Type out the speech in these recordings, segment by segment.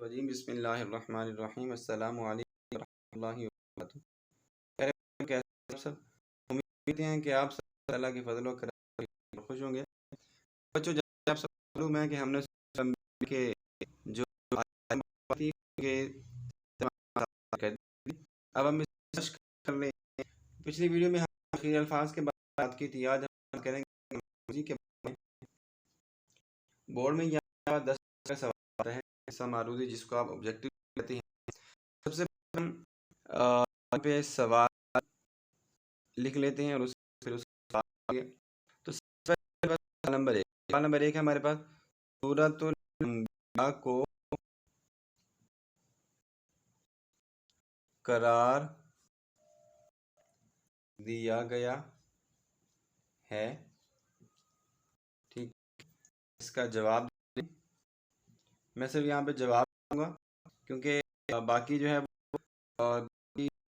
الرجیم بسم اللہ الرحمن الرحیم السلام علیکم ورحمۃ اللہ وبرکاتہ۔ کیسے ہیں آپ سب؟ امید ہیں کہ آپ سب اللہ کے فضل و کرم سے خوش ہوں گے۔ بچوں، جب آپ سب معلوم ہے کہ ہم نے کے جو تھی کہ اب ہم اس کر لیں۔ پچھلی ویڈیو میں ہم آخری الفاظ کے بات کی تھی، آج ہم کریں گے کے بورڈ میں یہاں 10 سوال ہیں ایسا معروضی جس کو آپ آبجیکٹو کہتے ہیں۔ سب سے پہلے ہم پہ سوال لکھ لیتے ہیں اور پھر اس تو سوال نمبر ایک ہے ہمارے پاس، سورۃ الانبیاء کو قرار دیا گیا ہے، ٹھیک، اس کا جواب دیں۔ میں صرف یہاں پہ جواب دوں گا کیونکہ باقی جو ہے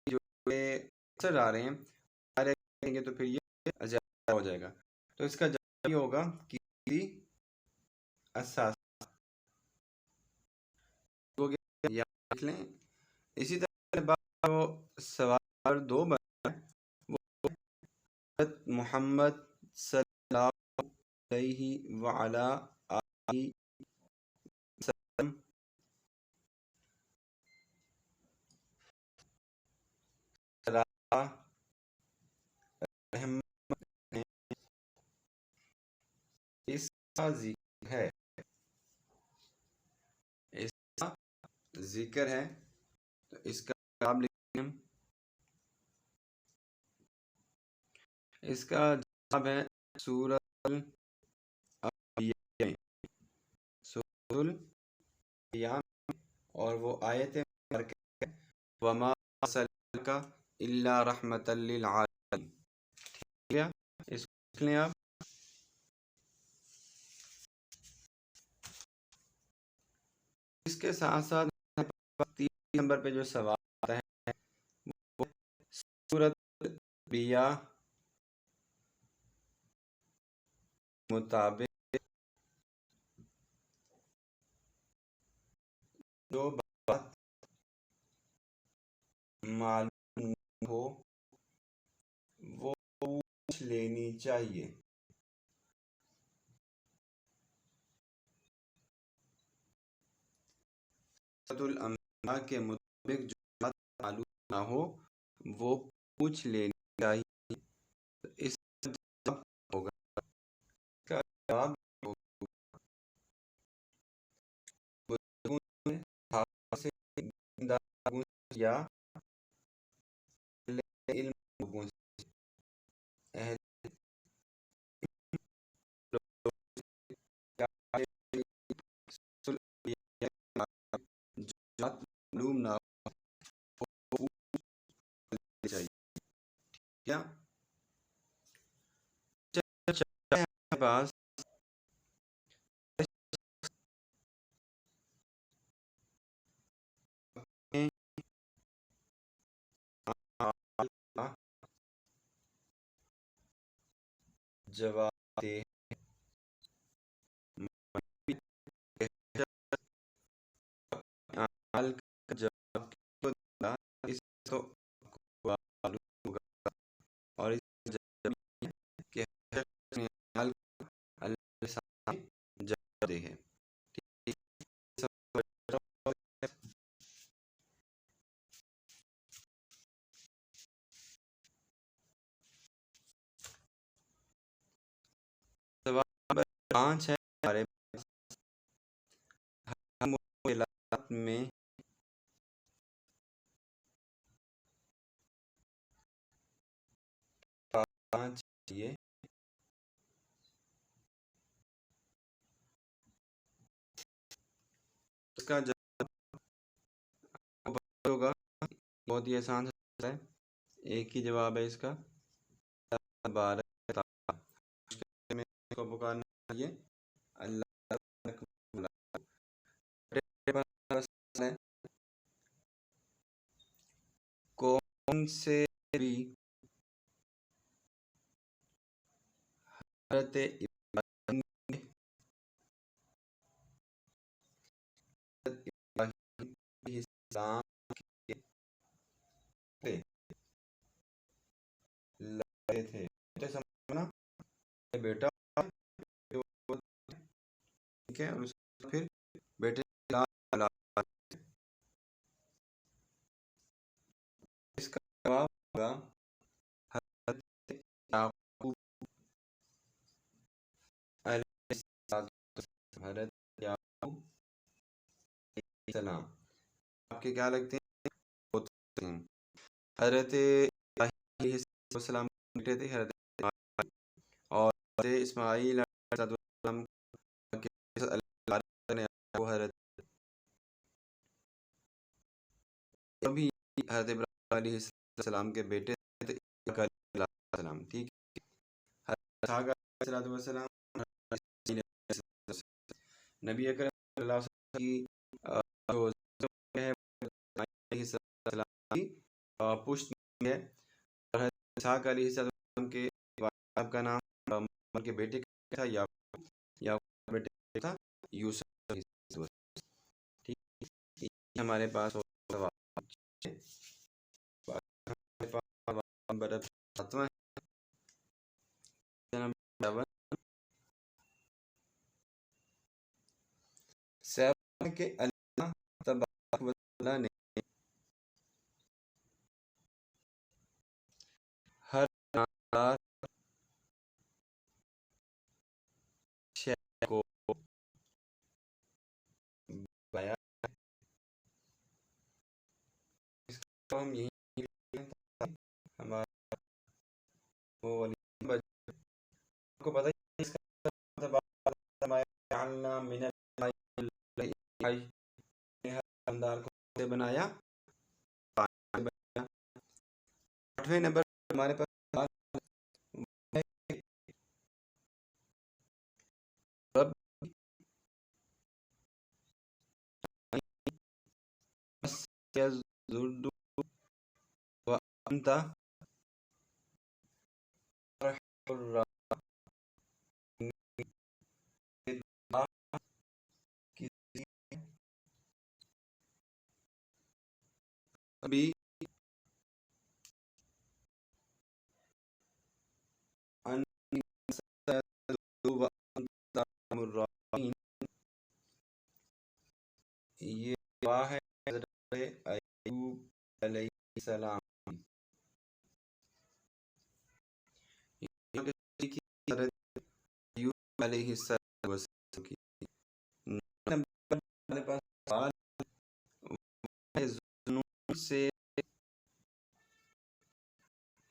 جو اثر آ رہے ہیں تو پھر یہ زیادہ ہو جائے گا۔ تو اس کا جواب یہ ہوگا کہ اساس لکھ لیں۔ اسی طرح سوال 2 محمد صلی اللہ علیہ وعلا آلہ وسلم رحمت نے اس کا ذکر ہے، اس کا ذکر ہے، تو اس کا جواب لکھیں۔ اس کا جواب ہے سورۃ الانبیاء، سورۃ الانبیاء، اور وہ آیت مبارکہ ہے وما ارسلناک الا رحمۃ للعالمین، ٹھیک ہے؟ اس کو لکھ لیں آپ۔ اس کے ساتھ ساتھ 3 نمبر پہ جو سوال آتا ہے وہ سورۃ الانبیاء مطابق جو بات معلوم ہو وہ پوچھ لینی چاہیے۔ سورۃ الانبیاء کے مطابق جو بات معلوم نہ ہو وہ پوچھ لینی چاہیے۔ اس کا جواب ہوگا، اس کا جواب یا علم اہل معلوم نہ ہو چاہیے، کیا پاس جواب دے کا جواب اس کو معلوم ہوگا، اور اس کہ جواب دے ہے۔ سوال نمبر 5 ہے ہمارے معاملات میں چاہیے، اس کا جواب ہوگا، بہت ہی آسان ہے، ایک ہی جواب ہے اس کا، 12 کو پکارنا چاہیے اللہ کون سے بھی حضرت ابراہیم السلام کے لگے تھے سمجھنا بیٹا جو ٹھیک ہے، اور اس کے پھر بیٹے اس کا جواب ہوگا حضرت یعقوب علیہ السلام، حضرت یعقوب علیہ السلام آپ کے کیا لگتے ہیں؟ ہوتے ہیں حضرت ابراہیم علیہ السلام بیٹے تھے حضرت اسماعیل، اور حضرت اسماعیل علیہ السلام کے اللہ نے وہ حضرت بھی حضرت ابراہیم علیہ السلام کے بیٹے تھے علیہ السلام، ٹھیک ہے۔ حضرت اسحاق علیہ السلام نبی اکرم صلی اللہ علیہ وسلم کی جو ہے علیہ السلام کی پشت ہے، اور حضرت اسحاق علیہ السلام کے باپ کا نام عمر کے بیٹے کا تھا یعقوب، یعقوب کا بیٹے تھا یوسف علیہ السلام، ٹھیک ہے۔ یہ ہمارے پاس سیون کے اللہ تبارک و تعالی نے ہر جاندار شے کو بیان اس کو ہم یہی ہمارا وہ والی کو پتہ ہے اس کا جعلنا من الماء ہر جاندار کو بنایا، آٹھویں نمبر ہمارے پاس رب يزد وانت الراحمين، کسی ابھی یہ دعا ہے حضرت ایوب علیہ السلام حضرت ایوب علیہ السلام کی۔ ہمارے پاس سوال ظنون سے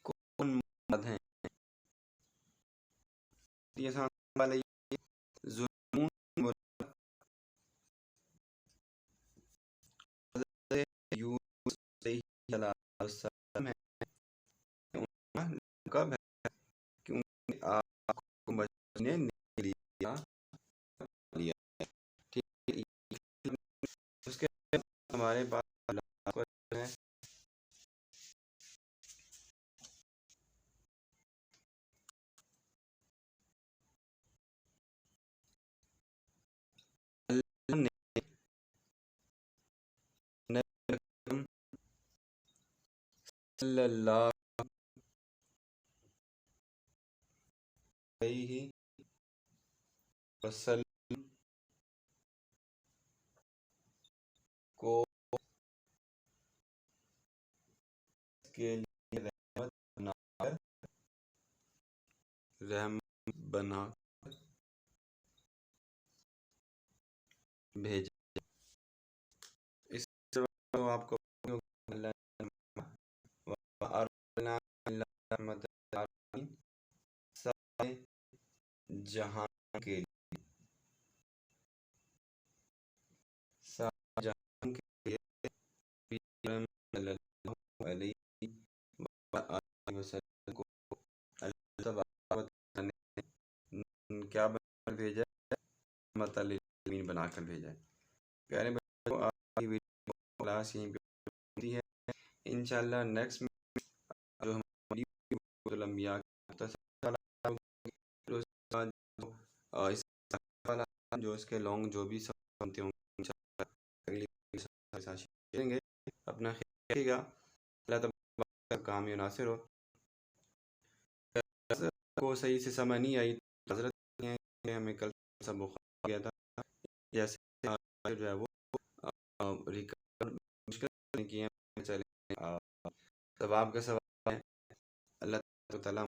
کون مراد ہیں؟ یہ سوال ظنون مراد حضرت ایوب علیہ السلام ہے، کب ہے؟ کیونکہ آپ کو بچنے نہیں لیا ٹھیک ہے۔ اس کے بعد ہمارے پاس ہے اللہ نے نبی اکرم صلی اللہ علیہ وسلم کو کے لیے رحمت بنا بھیجا، اس سے آپ کو سارے جہان کے لیے، سارے جہان کے لیے صلی اللہ علیہ وآلہ وسلم کو اللہ تبارک و تعالی نے کیا بنا کر بھیجا ہے؟ رحمت للعالمین بنا کر بھیجا ہے۔ پیارے بچوں، آج کی ویڈیو کلاس یہیں پہ ہوتی ہے، انشاءاللہ نیکسٹ میں جو ہماری الانبیاء اس جو اس کے لانگ جو بھی سب بنتے ہوں گے اگلی اپنا خیال رکھیے گا، اللہ تبارک کا کام ناصر ہو۔ حضرت کو صحیح سے سمجھ نہیں آئی، حضرت ہیں کہ ہمیں کل سا بخار گیا تھا، جیسے جو ہے وہ ریکور مشکل کی ہیں، چلیں ثواب کا سوال ہے، اللہ تعالیٰ